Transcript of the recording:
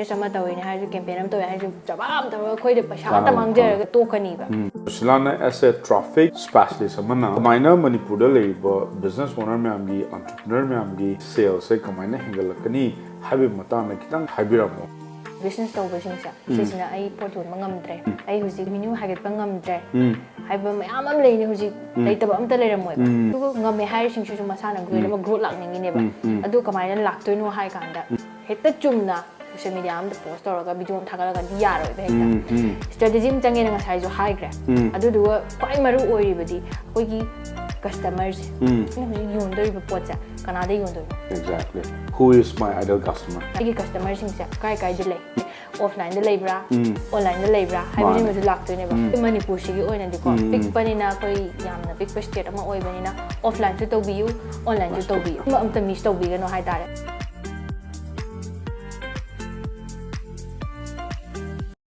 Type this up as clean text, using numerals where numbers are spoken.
business ama tawine haisu campaign am tawi haisu jabam tawa khoi de paisa ta mangjar ga to kani ba Silana asset traffic specialist amana kamaina manipur da leiba business owner myam gi entrepreneur myam gi sales se kamaina hingalakani habi matana kitang habiramo business tawba singsa sisina ai port yon mangamdre ai huji menu haget bangamdre haiba mayam am leini huji leitaba amta leiramoi ba ngame hai singsu masana growth growth lakningi ne ba adu kamaina laktoino hai kanda heta chumna social media am the post or video thagala ga yaro be heta strategy am change na sai jo high gra adu du kwai maru ori badi koi gi customers ni yondoi be pocha kanade yondoi exactly who is my ideal customer ai customers sing sa kai de lei offline de lei bra online de lei bra hai bi mu lak to ne ba manipur si gi oina di ko big panina koi yamna big state ama oi banina offline to biu online to biu am ta miss to bi ga no hai tare